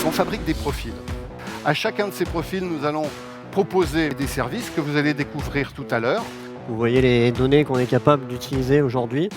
On fabrique des profils. À chacun de ces profils, nous allons proposer des services que vous allez découvrir tout à l'heure. Vous voyez les données qu'on est capable d'utiliser aujourd'hui,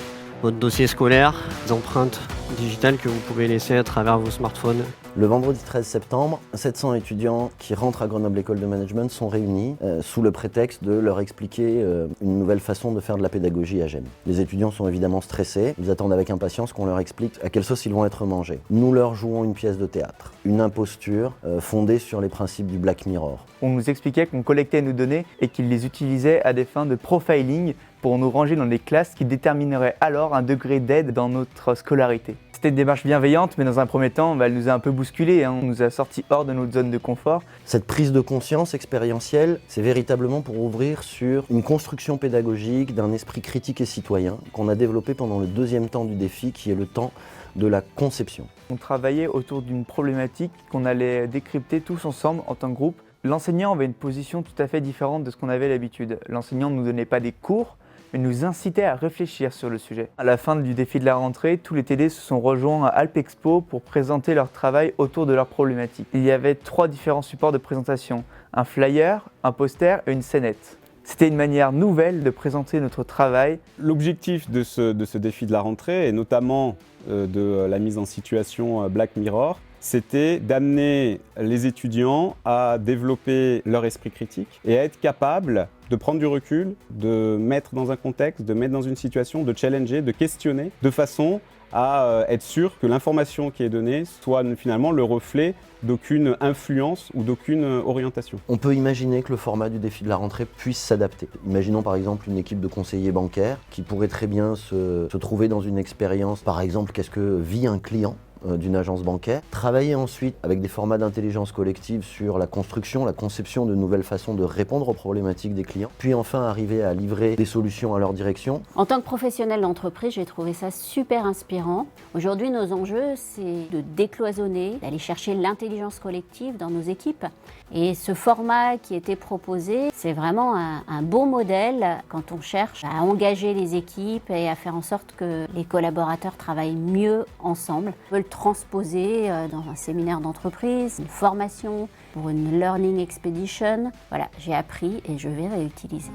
votre dossier scolaire, les empreintes digitales que vous pouvez laisser à travers vos smartphones. Le vendredi 13 septembre, 700 étudiants qui rentrent à Grenoble École de Management sont réunis sous le prétexte de leur expliquer une nouvelle façon de faire de la pédagogie à GEM. Les étudiants sont évidemment stressés, ils attendent avec impatience qu'on leur explique à quelle sauce ils vont être mangés. Nous leur jouons une pièce de théâtre, une imposture fondée sur les principes du Black Mirror. On nous expliquait qu'on collectait nos données et qu'ils les utilisaient à des fins de profiling pour nous ranger dans des classes qui détermineraient alors un degré d'aide dans notre scolarité. C'était une démarche bienveillante, mais dans un premier temps, elle nous a un peu bousculés, on nous a sortis hors de notre zone de confort. Cette prise de conscience expérientielle, c'est véritablement pour ouvrir sur une construction pédagogique d'un esprit critique et citoyen qu'on a développé pendant le deuxième temps du défi, qui est le temps de la conception. On travaillait autour d'une problématique qu'on allait décrypter tous ensemble en tant que groupe. L'enseignant avait une position tout à fait différente de ce qu'on avait l'habitude. L'enseignant ne nous donnait pas des cours, mais nous incitait à réfléchir sur le sujet. À la fin du défi de la rentrée, tous les TD se sont rejoints à Alpexpo pour présenter leur travail autour de leur problématique. Il y avait 3 différents supports de présentation, un flyer, un poster et une scénette. C'était une manière nouvelle de présenter notre travail. L'objectif de ce défi de la rentrée, et notamment de la mise en situation Black Mirror, c'était d'amener les étudiants à développer leur esprit critique et à être capables de prendre du recul, de mettre dans un contexte, de mettre dans une situation, de challenger, de questionner, de façon à être sûr que l'information qui est donnée soit finalement le reflet d'aucune influence ou d'aucune orientation. On peut imaginer que le format du défi de la rentrée puisse s'adapter. Imaginons par exemple une équipe de conseillers bancaires qui pourrait très bien se trouver dans une expérience, par exemple, qu'est-ce que vit un client d'une agence bancaire, travailler ensuite avec des formats d'intelligence collective sur la construction, la conception de nouvelles façons de répondre aux problématiques des clients, puis enfin arriver à livrer des solutions à leur direction. En tant que professionnel d'entreprise, j'ai trouvé ça super inspirant. Aujourd'hui, nos enjeux, c'est de décloisonner, d'aller chercher l'intelligence collective dans nos équipes. Et ce format qui était proposé, c'est vraiment un beau modèle quand on cherche à engager les équipes et à faire en sorte que les collaborateurs travaillent mieux ensemble. On peut le transposer dans un séminaire d'entreprise, une formation, pour une learning expedition. Voilà, j'ai appris et je vais réutiliser.